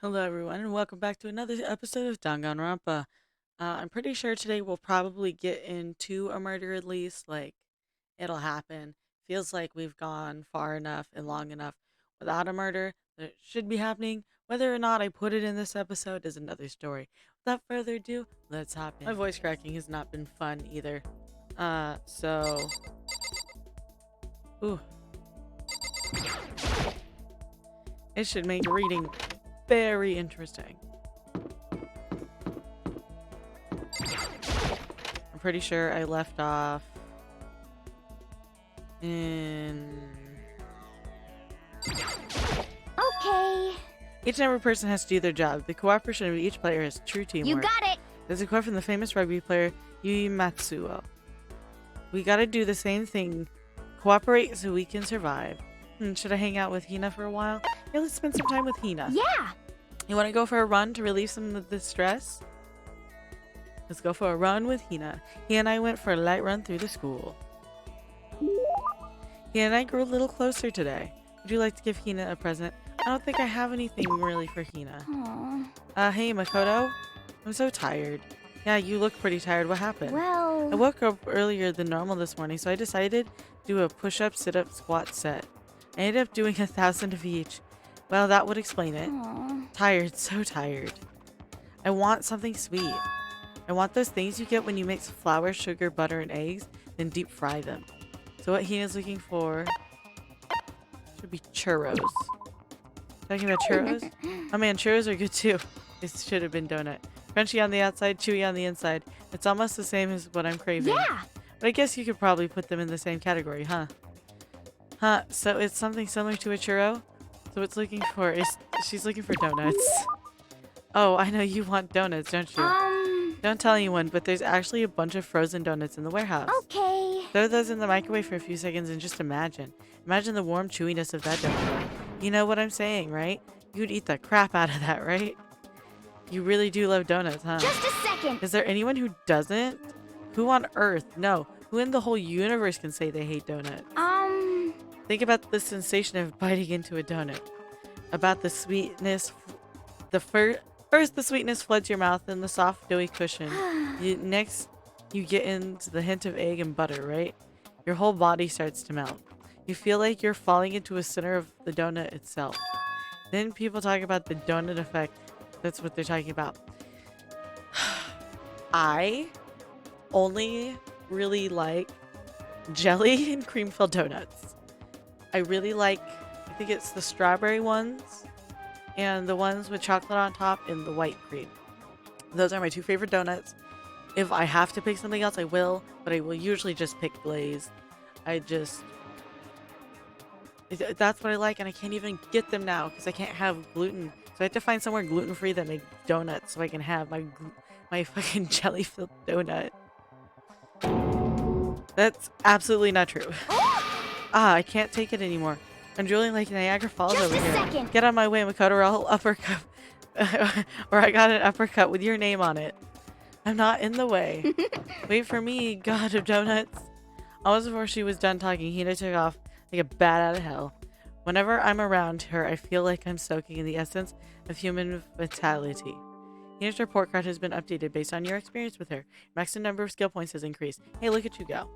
Hello, everyone, and welcome back to another episode of Danganronpa. I'm pretty sure today we'll probably get into a murder at least. Like, it'll happen. Feels like we've gone far enough and long enough without a murder that it should be happening. Whether or not I put it in this episode is another story. Without further ado, let's hop in. My voice cracking has not been fun either. So. Ooh. It should make reading very interesting. I'm pretty sure I left off in... Okay. Each and every person has to do their job. The cooperation of each player is true teamwork. You got it. There's a quote from the famous rugby player Yui Matsuo. We gotta do the same thing. Cooperate so we can survive. Should I hang out with Hina for a while? Yeah, let's spend some time with Hina. Yeah. You want to go for a run to relieve some of the stress? Let's go for a run with Hina. He and I went for a light run through the school. He and I grew a little closer today. Would you like to give Hina a present? I don't think I have anything really for Hina. Aww. Hey Makoto. I'm so tired. Yeah, you look pretty tired. What happened? Well, I woke up earlier than normal this morning, so I decided to do a push-up, sit-up, squat set. I ended up doing 1,000 of each. Well, that would explain it. Aww. Tired, so tired. I want something sweet. I want those things you get when you mix flour, sugar, butter, and eggs, then deep fry them. So what Hina's looking for should be churros. Talking about churros? Oh man, churros are good too. This should have been donut. Crunchy on the outside, chewy on the inside. It's almost the same as what I'm craving. Yeah. But I guess you could probably put them in the same category, huh? So it's something similar to a churro? So it's looking for is she's looking for donuts. Oh, I know you want donuts, don't you? Don't tell anyone, but there's actually a bunch of frozen donuts in the warehouse. Okay. Throw those in the microwave for a few seconds and just imagine. Imagine the warm chewiness of that donut. You know what I'm saying, right? You'd eat the crap out of that, right? You really do love donuts, huh? Just a second. Is there anyone who doesn't? Who on earth? No. Who in the whole universe can say they hate donuts? Think about the sensation of biting into a donut. About the sweetness. First, the sweetness floods your mouth, then the soft, doughy cushion. Next, you get into the hint of egg and butter, right? Your whole body starts to melt. You feel like you're falling into a center of the donut itself. Then people talk about the donut effect. That's what they're talking about. I only really like jelly and cream-filled donuts. I really like, I think it's the strawberry ones and the ones with chocolate on top and the white cream. Those are my two favorite donuts. If I have to pick something else, I will, but I will usually just pick glazed. That's what I like, and I can't even get them now because I can't have gluten. So I have to find somewhere gluten-free that makes donuts so I can have my fucking jelly-filled donut. That's absolutely not true. I can't take it anymore. I'm drooling like Niagara Falls Just over a here. second. Get on my way, Makoto, or I'll uppercut. Or I got an uppercut with your name on it. I'm not in the way. Wait for me, god of donuts. Almost before she was done talking, Hina took off like a bat out of hell. Whenever I'm around her, I feel like I'm soaking in the essence of human vitality. Hina's report card has been updated based on your experience with her. Maximum number of skill points has increased. Hey, look at you go.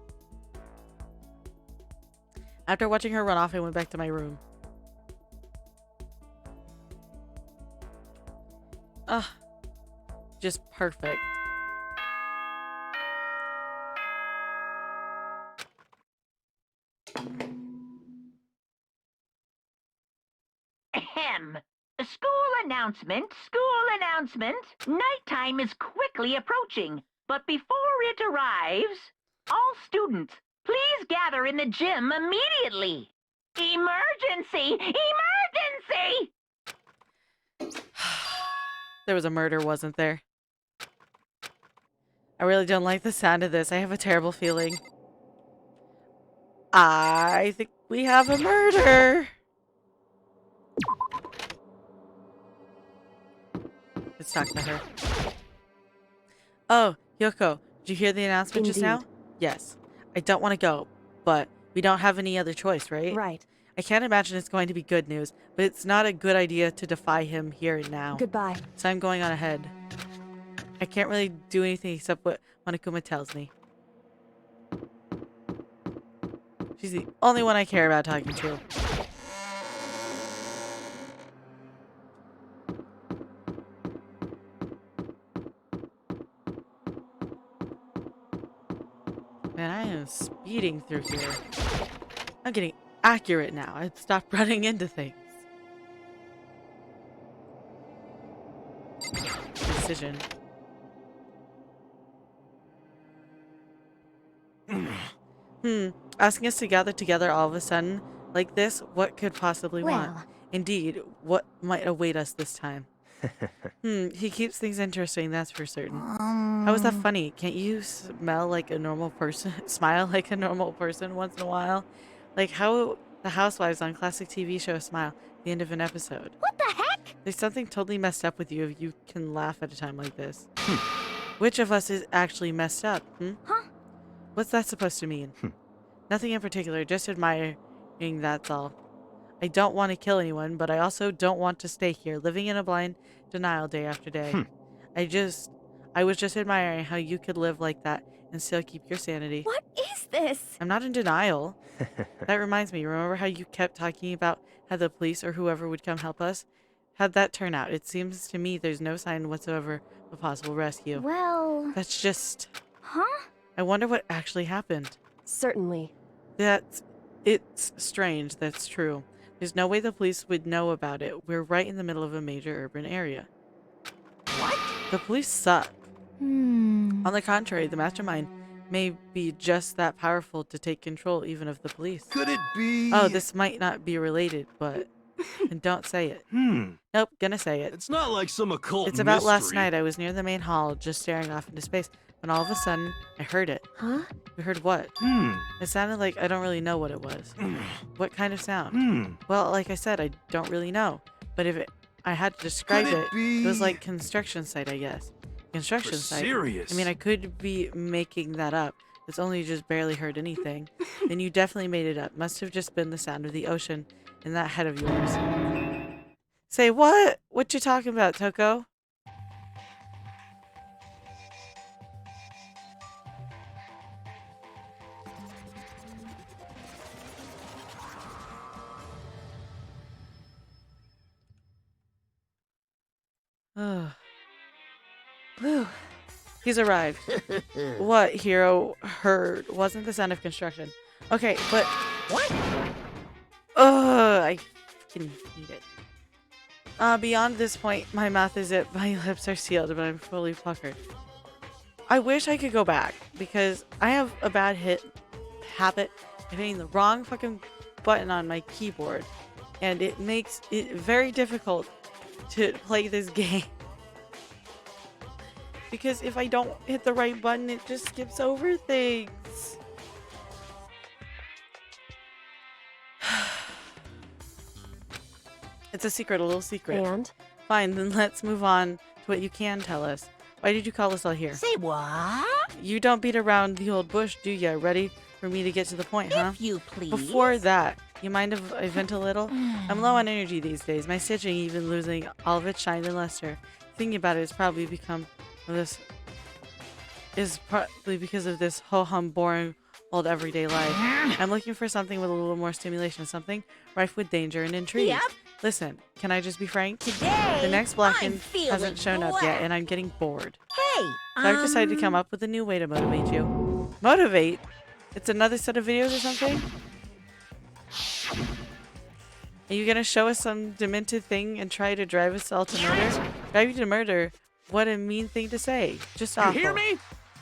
After watching her run off, I went back to my room. Just perfect. Ahem. School announcement, school announcement. Nighttime is quickly approaching, but before it arrives, all students, please gather in the gym immediately. Emergency! Emergency! There was a murder, wasn't there? I really don't like the sound of this. I have a terrible feeling. I think we have a murder. Let's talk to her. Oh, Yoko, did you hear the announcement just now? Indeed. Yes. I don't want to go, but we don't have any other choice, right? Right. I can't imagine it's going to be good news, but it's not a good idea to defy him here and now. Goodbye. So I'm going on ahead. I can't really do anything except what Monokuma tells me. She's the only one I care about talking to. Man, I am speeding through here. I'm getting accurate now. I've stopped running into things. Decision. Asking us to gather together all of a sudden like this, what could possibly want? Indeed, what might await us this time? He keeps things interesting, that's for certain. How is that funny? Can't you smell like a normal person? Smile like a normal person once in a while? Like how the housewives on classic TV show smile at the end of an episode. What the heck? There's something totally messed up with you if you can laugh at a time like this. Which of us is actually messed up? Huh? What's that supposed to mean? Nothing in particular, just admiring, that's all. I don't want to kill anyone, but I also don't want to stay here, living in a blind denial day after day. I was just admiring how you could live like that and still keep your sanity. What is this? I'm not in denial. That reminds me, remember how you kept talking about how the police or whoever would come help us? How'd that turn out? It seems to me there's no sign whatsoever of a possible rescue. Well... That's just... Huh? I wonder what actually happened. Certainly. It's strange, that's true. There's no way the police would know about it. We're right in the middle of a major urban area. What? The police suck. On the contrary, the mastermind may be just that powerful to take control even of the police. Could it be? Oh, this might not be related, but... And don't say it. Nope, gonna say it. It's not like some occult It's about last mystery. night. I was near the main hall, just staring off into space, when all of a sudden, I heard it. Huh? You heard what? It sounded like I don't really know what it was. What kind of sound? Well, like I said, I don't really know. But if I had to describe Could it was like construction site, I guess. Construction site. Serious? I mean, I could be making that up. It's only you just barely heard anything. Then you definitely made it up. Must have just been the sound of the ocean in that head of yours. Say what? What you talking about, Toko? Whew. He's arrived. What, Hero heard wasn't the sound of construction. Okay, but... What? I fucking hate it. Beyond this point, my mouth is it, my lips are sealed, but I'm fully puckered. I wish I could go back, because I have a bad habit of hitting the wrong fucking button on my keyboard, and it makes it very difficult to play this game. Because if I don't hit the right button, it just skips over things. It's a secret, a little secret. And? Fine, then let's move on to what you can tell us. Why did you call us all here? Say what? You don't beat around the old bush, do ya? Ready for me to get to the point, huh? If you please. Before that, you mind if I vent a little? I'm low on energy these days. My stitching even losing all of its shine and luster. Thinking about it, it's probably become this... is partly because of this ho-hum boring old everyday life. I'm looking for something with a little more stimulation, something rife with danger and intrigue. Yep. Listen, can I just be frank? Today, The next I'm Blacken feeling hasn't shown up yet, glad. and I'm getting bored. Hey, So I've decided to come up with a new way to motivate you. Motivate? It's another set of videos or something? Are you gonna show us some demented thing and try to drive us all to murder? Drive you to murder? What a mean thing to say. Just awful. You hear me?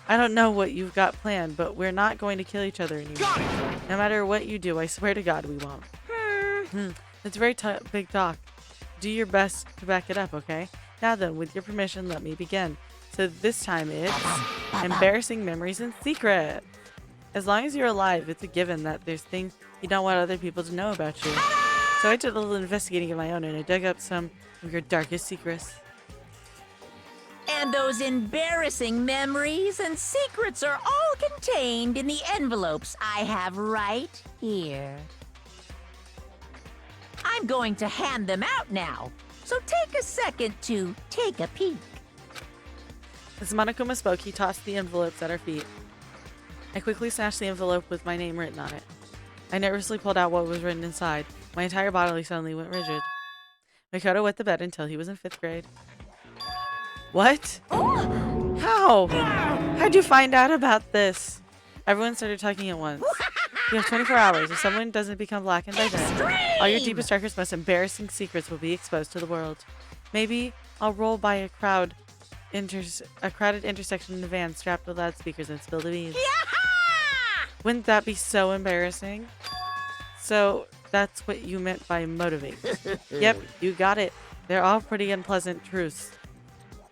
I don't know what you've got planned, but we're not going to kill each other anymore. Got it. No matter what you do, I swear to God we won't. It's very big talk. Do your best to back it up, okay? Now then, with your permission, let me begin. So this time it's embarrassing memories in secret. As long as you're alive, it's a given that there's things you don't want other people to know about you. So I did a little investigating of my own and I dug up some of your darkest secrets. and those embarrassing memories and secrets are all contained in the envelopes I have right here. I'm going to hand them out now. So take a second to take a peek. As Monokuma spoke, he tossed the envelopes at our feet. I quickly snatched the envelope with my name written on it. I nervously pulled out what was written inside. My entire body suddenly went rigid. Makoto wet the bed until he was in 5th grade. What? How? How'd you find out about this? Everyone started talking at once. You have 24 hours. If someone doesn't become blackened by then, all your deepest, darkest, most embarrassing secrets will be exposed to the world. Maybe I'll roll by a crowded intersection in a van strapped with loudspeakers and spill the beans. Wouldn't that be so embarrassing? So that's what you meant by motivate. Yep, you got it. They're all pretty unpleasant truths.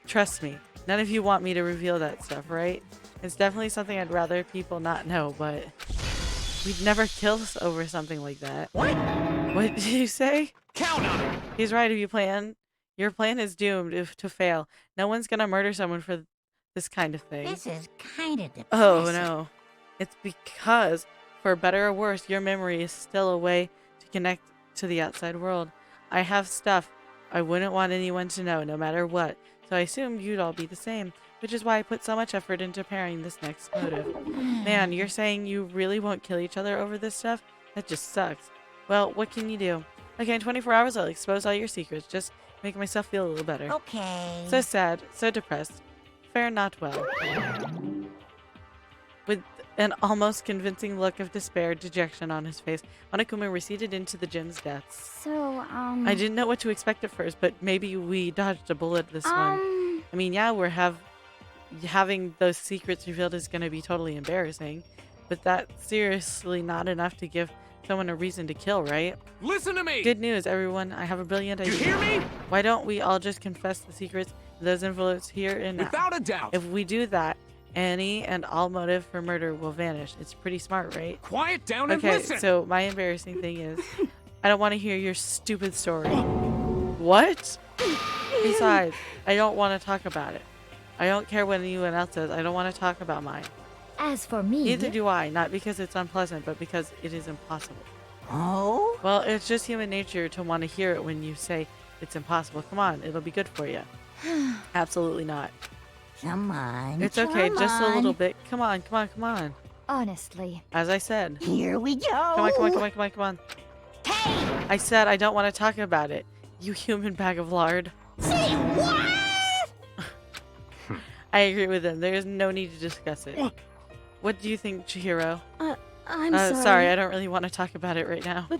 Trust me, none of you want me to reveal that stuff, right? It's definitely something I'd rather people not know, but we'd never kill over something like that. What did you say? Count on it! He's right. Your plan is doomed to fail. No one's gonna murder someone for this kind of thing. This is kind of depressing. Oh no. It's because, for better or worse, your memory is still a way to connect to the outside world. I have stuff I wouldn't want anyone to know, no matter what. So I assumed you'd all be the same, which is why I put so much effort into preparing this next motive. Man, you're saying you really won't kill each other over this stuff? That just sucks. Well, what can you do? Okay, in 24 hours I'll expose all your secrets, just make myself feel a little better. Okay. So sad, so depressed. Fare not well. With an almost convincing look of despair, dejection on his face, Monokuma receded into the gym's depths. So, I didn't know what to expect at first, but maybe we dodged a bullet this one. I mean, yeah, having those secrets revealed is going to be totally embarrassing, but that's seriously not enough to give someone a reason to kill, right? Listen to me! Good news, everyone. I have a brilliant idea. You hear me? Why don't we all just confess the secrets to those envelopes here and now? Without a doubt. If we do that, any and all motive for murder will vanish. It's pretty smart, right? Quiet down and Okay, listen! so my embarrassing thing is, I don't want to hear your stupid story. What? Besides, I don't want to talk about it. I don't care what anyone else says. I don't want to talk about mine. as for me, Neither do I. Not because it's unpleasant, but because it is impossible. Oh? Well, it's just human nature to want to hear it when you say it's impossible. Come on, it'll be good for you. Absolutely not. Come on. It's okay, come just a on. little bit. Come on, come on, come on. honestly, As I said. Here we go. Come on, come on, come on, come on, come on. Hey! I said I don't want to talk about it. You human bag of lard. Say what? I agree with him. There's no need to discuss it. What do you think, Chihiro? I'm Sorry, I don't really want to talk about it right now. but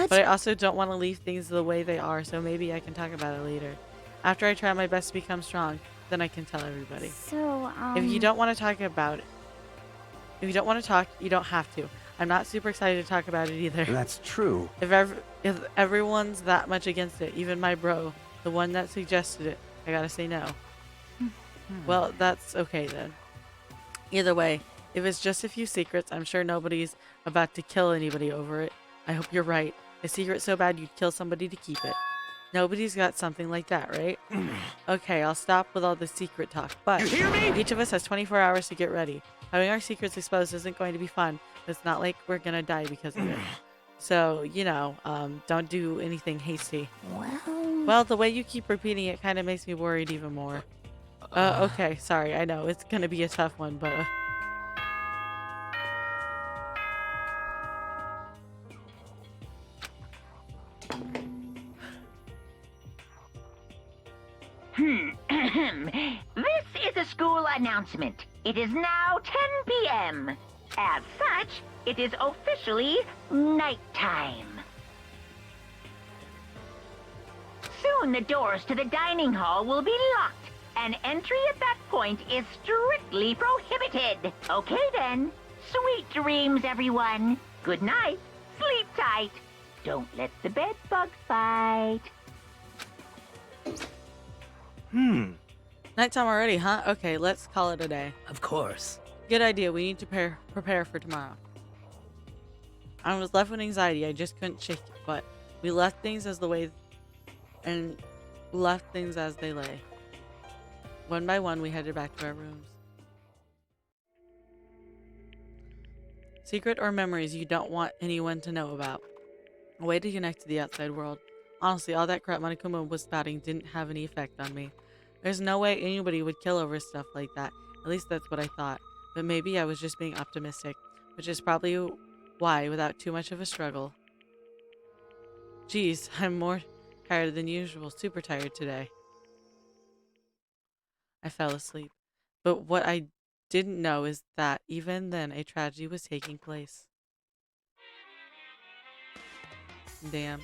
But I also don't want to leave things the way they are, so maybe I can talk about it later. After I try my best to become strong, then I can tell everybody. so, If you don't want to talk about it, if you don't want to talk, you don't have to. I'm not super excited to talk about it either. That's true. If everyone's that much against it, even my bro, the one that suggested it, I gotta say no. Well, that's okay then. Either way, if it's just a few secrets, I'm sure nobody's about to kill anybody over it. I hope you're right. A secret so bad you'd kill somebody to keep it. Nobody's got something like that, right? Okay, I'll stop with all the secret talk, but You hear me? each of us has 24 hours to get ready. Having our secrets exposed isn't going to be fun, but it's not like we're gonna die because of it. So, you know, don't do anything hasty. Well, the way you keep repeating it kind of makes me worried even more. Okay, sorry, I know, it's gonna be a tough one, but... This is a school announcement. It is now 10 p.m. As such, it is officially nighttime. Soon the doors to the dining hall will be locked, and entry at that point is strictly prohibited. Okay then. Sweet dreams, everyone. Good night. Sleep tight. Don't let the bed bugs bite. Nighttime already, huh? Okay, let's call it a day. Of course. Good idea. We need to prepare for tomorrow. I was left with anxiety. I just couldn't shake it. But we left things as they lay. One by one, we headed back to our rooms. Secret or memories you don't want anyone to know about. A way to connect to the outside world. Honestly, all that crap Monokuma was spouting didn't have any effect on me. There's no way anybody would kill over stuff like that. At least that's what I thought. But maybe I was just being optimistic, which is probably why, without too much of a struggle. Geez, I'm more tired than usual. Super tired today. I fell asleep. But what I didn't know is that even then a tragedy was taking place. Damn.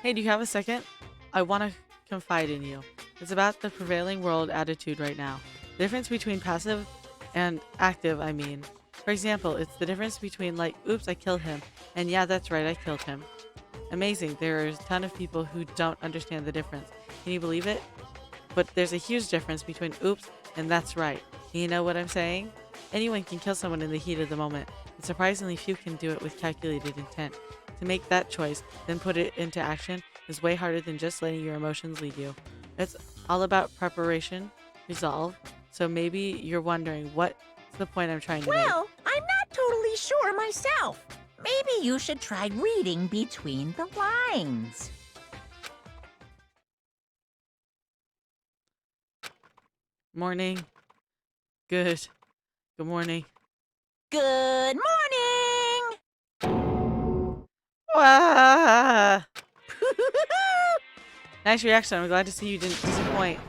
Hey, do you have a second? I want to confide in you. It's about the prevailing world attitude right now. The difference between passive and active, I mean. For example, it's the difference between like, oops, I killed him, and yeah, that's right, I killed him. Amazing. There are a ton of people who don't understand the difference. Can you believe it? But there's a huge difference between oops and that's right. You know what I'm saying? Anyone can kill someone in the heat of the moment, but surprisingly few can do it with calculated intent. To make that choice, then put it into action, is way harder than just letting your emotions lead you. It's all about preparation, resolve. So maybe you're wondering, what's the point I'm trying to make? Well, I'm not totally sure myself. Maybe you should try reading between the lines. Morning. Good. Good morning. Good morning! Ah! Nice reaction. I'm glad to see you didn't disappoint.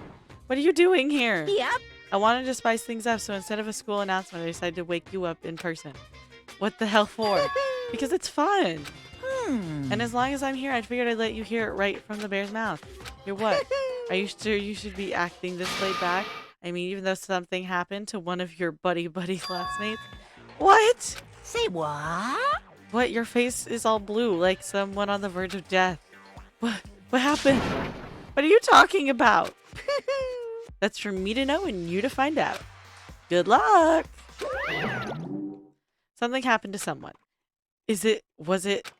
What are you doing here? Yep. I wanted to spice things up, so instead of a school announcement, I decided to wake you up in person. What the hell for? Because it's fun. And as long as I'm here, I figured I'd let you hear it right from the bear's mouth. You're what? Are you sure you should be acting this laid back? I mean, even though something happened to one of your buddy classmates? What? Say what? What? Your face is all blue, like someone on the verge of death. What happened? What are you talking about? That's for me to know and you to find out. Good luck! Something happened to someone. Was it?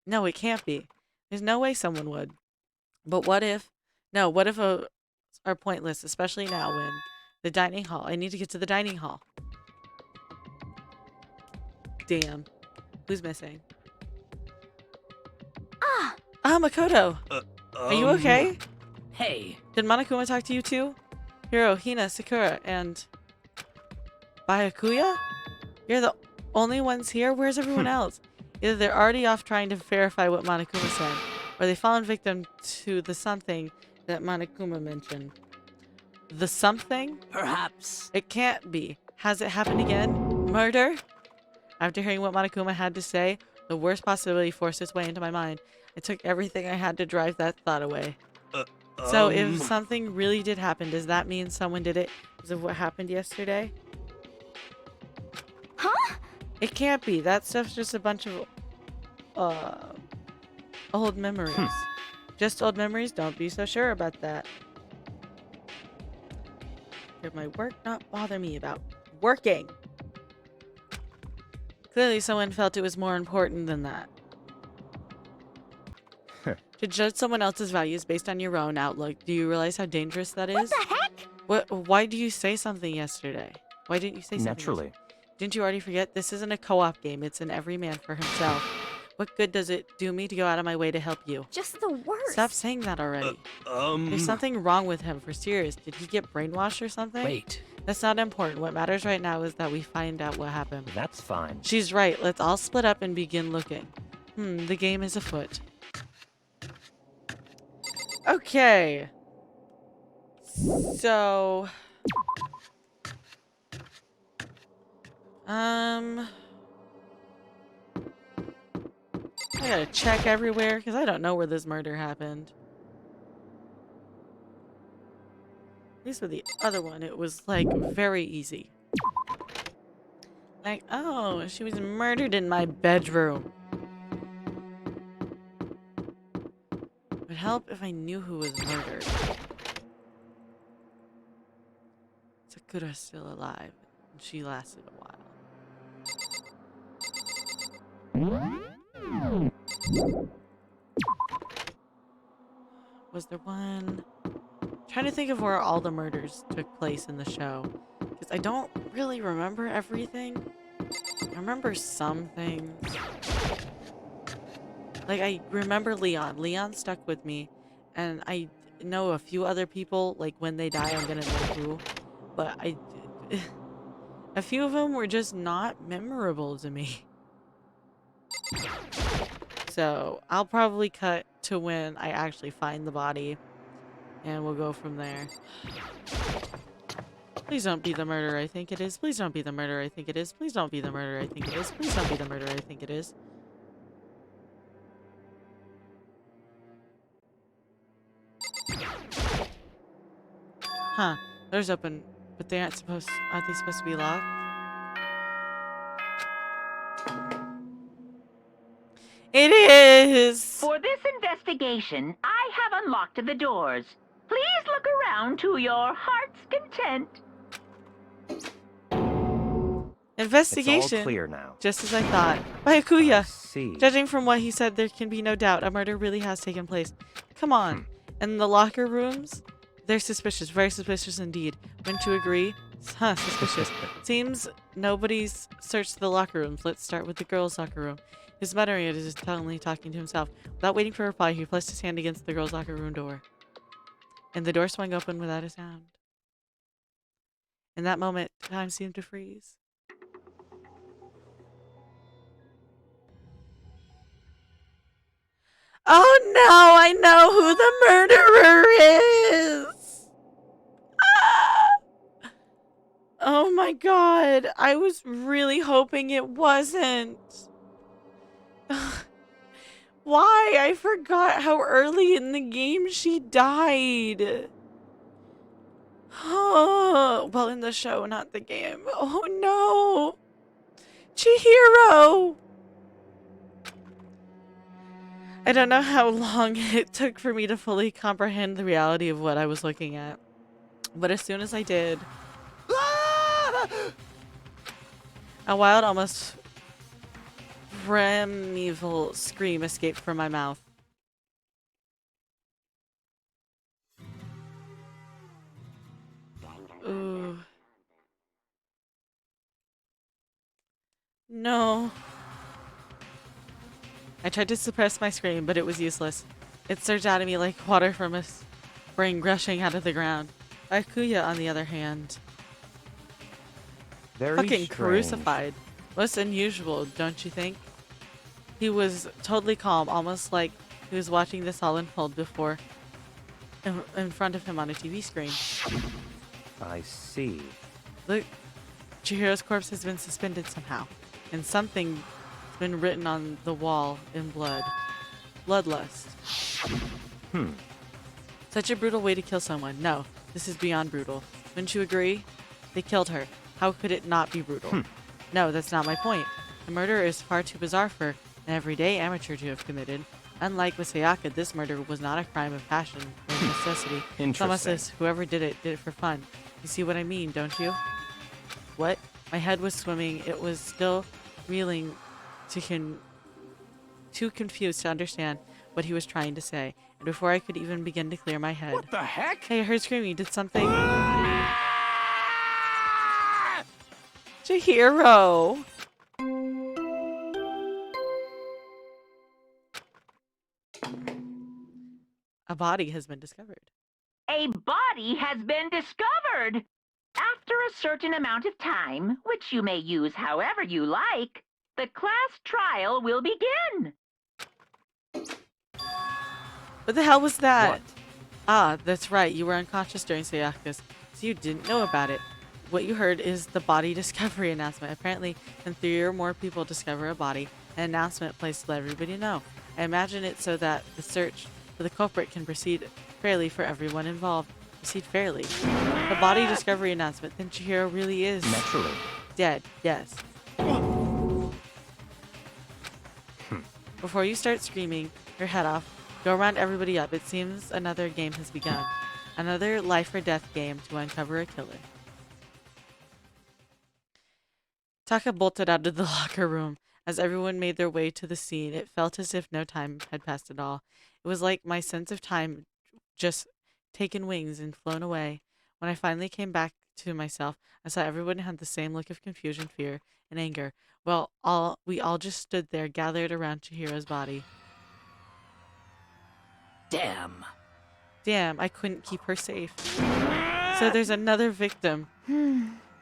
No, it can't be. There's no way someone would. But what if are pointless, especially now when the dining hall. I need to get to the dining hall. Damn. Who's missing? Makoto. Are you okay? Hey. Did Monokuma talk to you too? Hiro, Hina, Sakura, and Byakuya? You're the only ones here? Where's everyone else? Either they're already off trying to verify what Monokuma said, or they've fallen victim to the something that Monokuma mentioned. The something? Perhaps. It can't be. Has it happened again? Murder? After hearing what Monokuma had to say, the worst possibility forced its way into my mind. It took everything I had to drive that thought away. So if something really did happen, does that mean someone did it because of what happened yesterday? Huh? It can't be. That stuff's just a bunch of old memories. Just old memories? Don't be so sure about that. Could my work not bother me about working? Clearly someone felt it was more important than that. To judge someone else's values based on your own outlook, do you realize how dangerous that is? What the heck? Why do you say something yesterday? Why didn't you say something? Naturally. Didn't you already forget? This isn't a co-op game. It's an every man for himself. What good does it do me to go out of my way to help you? Just the worst. Stop saying that already. There's something wrong with him, for serious. Did he get brainwashed or something? Wait. That's not important. What matters right now is that we find out what happened. That's fine. She's right. Let's all split up and begin looking. The game is afoot. Okay. So... I gotta check everywhere, because I don't know where this murder happened. At least with the other one, it was, like, very easy. Like, oh, she was murdered in my bedroom. It would help if I knew who was murdered. Sakura's still alive, and she lasted a while. Was there one? I'm trying to think of where all the murders took place in the show, because I don't really remember everything. I remember some things. Like, I remember Leon. Leon stuck with me, and I know a few other people, like, when they die, I'm gonna know who. But a few of them were just not memorable to me. So, I'll probably cut to when I actually find the body, and we'll go from there. Please don't be the murderer I think it is. Please don't be the murderer I think it is. Please don't be the murderer I think it is. Please don't be the murderer I think it is. Huh. Door's open, but they aren't they supposed to be locked? It is! For this investigation, I have unlocked the doors. Please look around to your heart's content. Investigation. It's all clear now. Just as I thought. By Akuya. I see. Judging from what he said, there can be no doubt. A murder really has taken place. Come on. And the locker rooms? They're suspicious. Very suspicious indeed. Wouldn't you agree? Huh, suspicious. Seems nobody's searched the locker rooms. Let's start with the girls' locker room. He's muttering it as he's only talking to himself. Without waiting for a reply, he placed his hand against the girls' locker room door. And the door swung open without a sound. In that moment, time seemed to freeze. Oh no, I know who the murderer is! Ah! Oh my god, I was really hoping it wasn't. Why? I forgot how early in the game she died. Oh, well, in the show, not the game. Oh no! Chihiro! I don't know how long it took for me to fully comprehend the reality of what I was looking at. But as soon as I did, a wild, almost primeval scream escaped from my mouth. Ooh. No. I tried to suppress my scream, but it was useless. It surged out of me like water from a spring gushing out of the ground. Akuya, on the other hand, Very fucking strange. crucified. Most unusual, don't you think? He was totally calm, almost like he was watching this all unfold before, in front of him on a TV screen. I see. Look, Chihiro's corpse has been suspended somehow, and something's been written on the wall in blood. Bloodlust. Such a brutal way to kill someone. No, this is beyond brutal. Wouldn't you agree? They killed her. How could it not be brutal? No, that's not my point. The murder is far too bizarre for an everyday amateur to have committed. Unlike with Sayaka, this murder was not a crime of passion or necessity. It's almost as whoever did it for fun. You see what I mean, don't you? What? My head was swimming. It was still reeling, too confused to understand what he was trying to say. And before I could even begin to clear my head... What the heck? Hey, I heard screaming. Did something... Chihiro! A body has been discovered. A body has been discovered. After a certain amount of time, which you may use however you like, the class trial will begin. What the hell was that? What? Ah, that's right. You were unconscious during Sayaka's, so you didn't know about it. What you heard is the body discovery announcement. Apparently, when 3 or more people discover a body, an announcement placed to let everybody know. I imagine it so that the search for the culprit can proceed fairly for everyone involved. Proceed fairly. The body discovery announcement. Then Chihiro really is Naturally. dead. Yes. Before you start screaming your head off, go round everybody up. It seems another game has begun. Another life or death game to uncover a killer. Taka bolted out of the locker room. As everyone made their way to the scene, it felt as if no time had passed at all. It was like my sense of time just taken wings and flown away. When I finally came back to myself, I saw everyone had the same look of confusion, fear, and anger. Well, we all just stood there, gathered around Chihiro's body. Damn. Damn, I couldn't keep her safe. So there's another victim.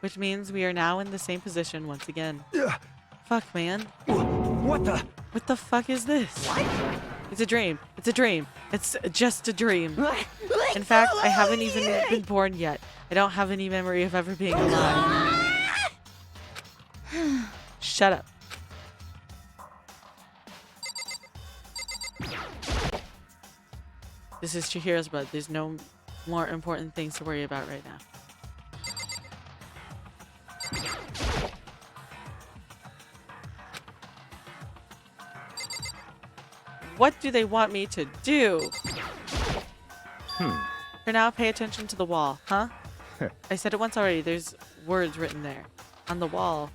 Which means we are now in the same position once again. Fuck, man. What the? What the fuck is this? What? It's a dream. It's a dream. It's just a dream. In fact, I haven't even been born yet. I don't have any memory of ever being alive. Shut up. This is Chihira's blood. There's no more important things to worry about right now. What do they want me to do? For now, pay attention to the wall, huh? I said it once already. There's words written there. On the wall.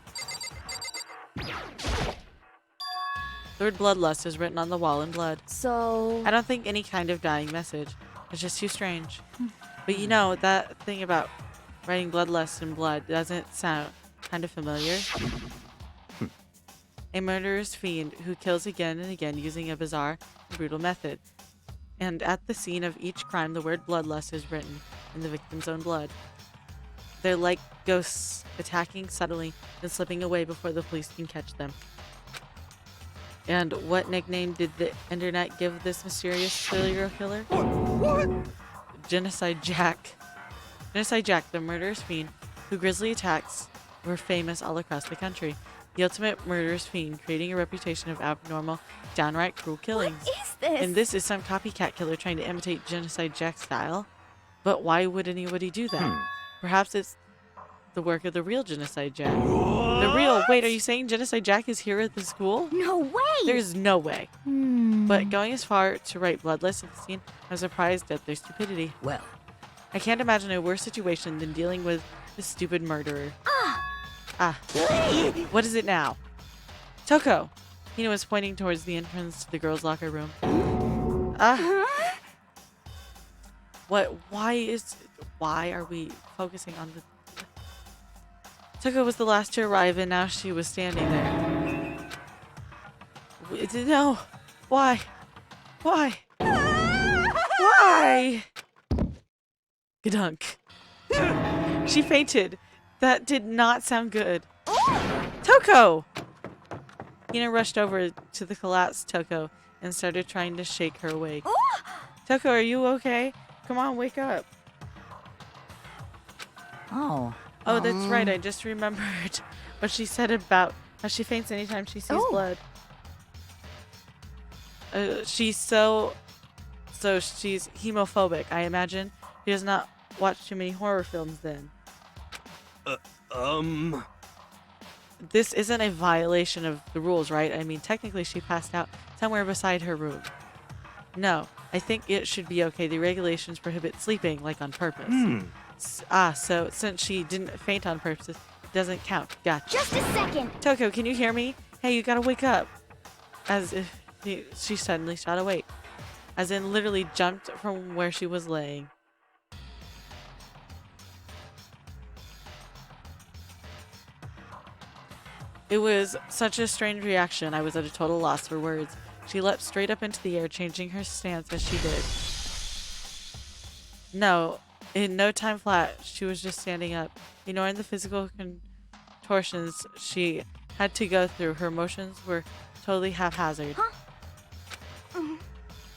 The word bloodlust is written on the wall in blood. So... I don't think any kind of dying message. It's just too strange. But you know, that thing about writing bloodlust in blood doesn't sound kind of familiar? A murderous fiend who kills again and again using a bizarre and brutal method. And at the scene of each crime, the word bloodlust is written in the victim's own blood. They're like ghosts, attacking subtly and slipping away before the police can catch them. And what nickname did the internet give this mysterious serial killer? What? Genocide Jack. Genocide Jack, the murderous fiend who grisly attacks, were famous all across the country. The ultimate murderous fiend, creating a reputation of abnormal, downright cruel killings. What is this? And this is some copycat killer trying to imitate Genocide Jack's style. But why would anybody do that? Perhaps it's the work of the real Genocide Jack. The real... Wait, are you saying Genocide Jack is here at the school? No way! There's no way. But going as far to write bloodlust at the scene, I'm surprised at their stupidity. Well, I can't imagine a worse situation than dealing with this stupid murderer. What is it now? Toko! Hina was pointing towards the entrance to the girls' locker room. What? Why are we focusing on the... Toko was the last to arrive and now she was standing there. No. Why? Why? Why? Gadunk. She fainted. That did not sound good. Toko! Hina rushed over to the collapsed Toko and started trying to shake her awake. Toko, are you okay? Come on, wake up. oh. Oh, that's right. I just remembered what she said about how she faints anytime she sees blood. She's so she's hemophobic, I imagine. She does not watch too many horror films then. This isn't a violation of the rules, right? I mean, technically she passed out somewhere beside her room. No, I think it should be okay. The regulations prohibit sleeping, like on purpose. So since she didn't faint on purpose, it doesn't count. Gotcha. Just a second! Toko, can you hear me? Hey, you gotta wake up. As if she suddenly shot awake. As in literally jumped from where she was laying. It was such a strange reaction. I was at a total loss for words. She leapt straight up into the air, changing her stance as she did. No, in no time flat, she was just standing up, ignoring the physical contortions she had to go through. Her motions were totally haphazard.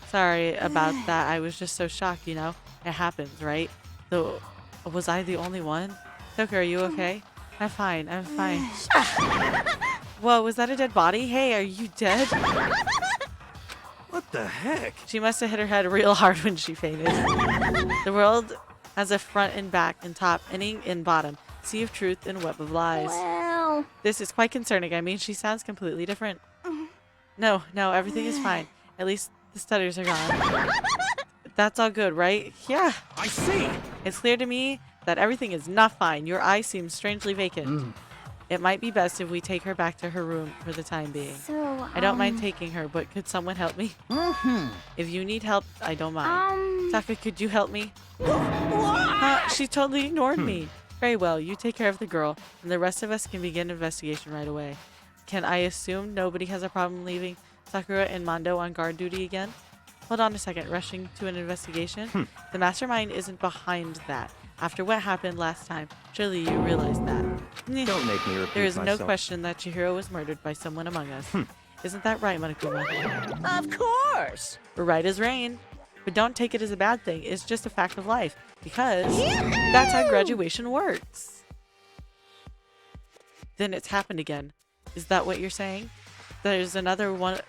Sorry about that. I was just so shocked, you know? It happens, right? So, was I the only one? Toko, are you okay? I'm fine. I'm fine. Whoa, was that a dead body? Hey, are you dead? What the heck? She must have hit her head real hard when she fainted. The world has a front and back and top, ending and bottom. Sea of truth and web of lies. Well... This is quite concerning. I mean, she sounds completely different. No, everything is fine. At least the stutters are gone. That's all good, right? Yeah. I see. It's clear to me that everything is not fine. Your eye seems strangely vacant. It might be best if we take her back to her room for the time being. So, I don't mind taking her, but could someone help me? If you need help, I don't mind. Taka, could you help me? She totally ignored me. Very well, you take care of the girl, and the rest of us can begin investigation right away. Can I assume nobody has a problem leaving Sakura and Mondo on guard duty again? Hold on a second. Rushing to an investigation? The mastermind isn't behind that. After what happened last time, surely you realize that. Don't make me repeat There is no myself. question that Chihiro was murdered by someone among us. Isn't that right, Monokuma? Of course. Right as rain. But don't take it as a bad thing. It's just a fact of life. Because that's how graduation works. Then it's happened again. Is that what you're saying? There's another one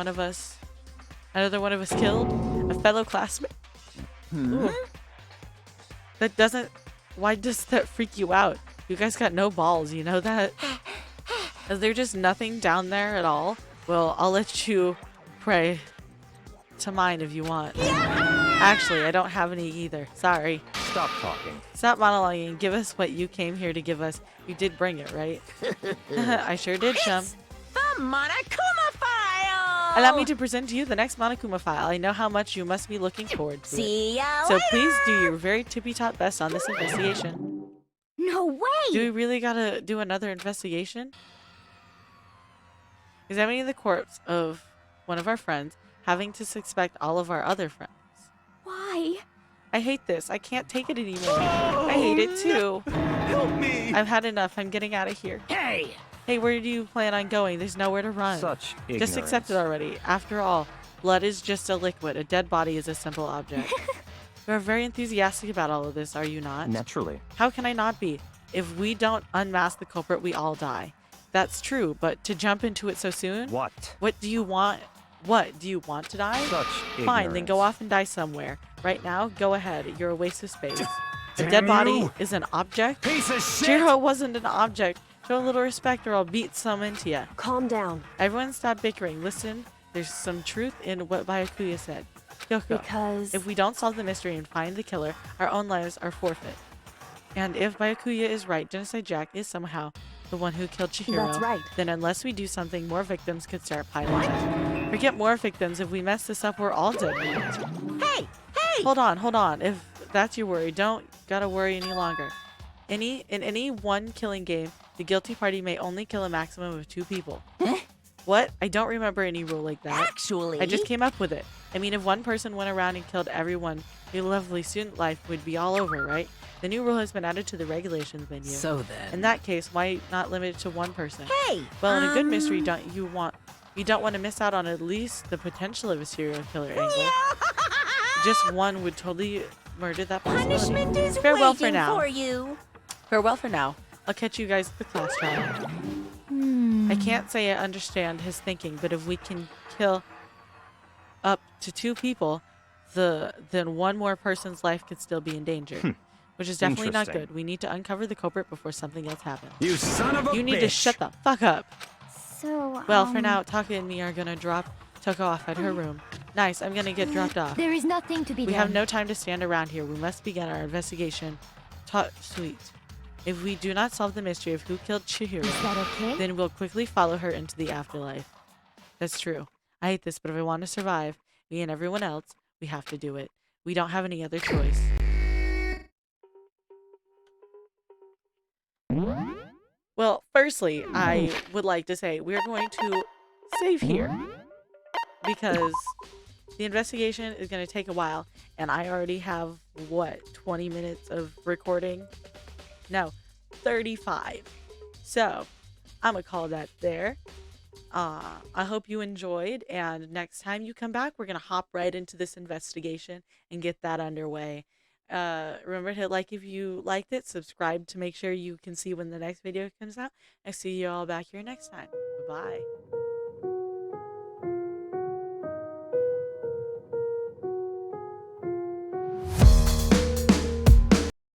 of us killed? A fellow classmate? Ooh. That doesn't... Why does that freak you out? You guys got no balls, you know that? Is there just nothing down there at all? Well, I'll let you pray to mine if you want. Actually, I don't have any either. Sorry. Stop talking. Stop monologuing. Give us what you came here to give us. You did bring it, right? I sure did, chum. The Monokuma file! Allow me to present to you the next Monokuma file. I know how much you must be looking forward to it. See ya So later. please do your very tippy-top best on this investigation. No way! Do we really gotta do another investigation? Examining the corpse of one of our friends, having to suspect all of our other friends. Why? I hate this. I can't take it anymore. I hate it too. Help me! I've had enough. I'm getting out of here. Hey! Hey, where do you plan on going? There's nowhere to run. Such ignorance. Just accept it already. After all, blood is just a liquid. A dead body is a simple object. You are very enthusiastic about all of this, are you not? Naturally. How can I not be? If we don't unmask the culprit, we all die. That's true, but to jump into it so soon? What? What do you want? What? Do you want to die? Such Fine, then go ignorance. off and die somewhere. Right now, go ahead. You're a waste of space. A Damn dead body you. is an object? Piece of shit! Chihiro wasn't an object. Show a little respect or I'll beat some into ya. Calm down. Everyone stop bickering. Listen, there's some truth in what Byakuya said. Kyoko, Because... if we don't solve the mystery and find the killer, our own lives are forfeit. And if Byakuya is right, Genocide Jack is somehow the one who killed Chihiro, That's right. then unless we do something, more victims could start piling up. Forget more victims. If we mess this up, we're all dead. Hey! Hey! Hold on. If that's your worry, don't gotta worry any longer. In any one killing game, the guilty party may only kill a maximum of 2 people. Huh? What? I don't remember any rule like that. Actually... I just came up with it. I mean, if one person went around and killed everyone, your lovely student life would be all over, right? The new rule has been added to the regulations menu. So then... In that case, why not limit it to one person? Hey! Well, in a good mystery, you don't want to miss out on at least the potential of a serial killer angle. Just one would totally murder that possibility. Punishment is Farewell waiting for now. for you. Farewell for now. I'll catch you guys at the class trial. I can't say I understand his thinking, but if we can kill up to 2 people, then one more person's life could still be in danger. Which is definitely not Interesting. good. We need to uncover the culprit before something else happens. You son of a You need bitch. to shut the fuck up. So, Well, for now, Taka and me are gonna drop Taka off at her room. Nice, I'm gonna get dropped off. There is nothing to be We done. have no time to stand around here. We must begin our investigation. Sweet. If we do not solve the mystery of who killed Chihiro, Is that okay? then we'll quickly follow her into the afterlife. That's true. I hate this, but if I want to survive, me and everyone else, we have to do it. We don't have any other choice. Well, firstly, I would like to say we're going to save here because the investigation is going to take a while, and I already have, what, 20 minutes of recording? No, 35. So, I'm going to call that there. I hope you enjoyed, and next time you come back, we're going to hop right into this investigation and get that underway. Remember to hit like if you liked it, subscribe to make sure you can see when the next video comes out. I'll see you all back here next time. Bye.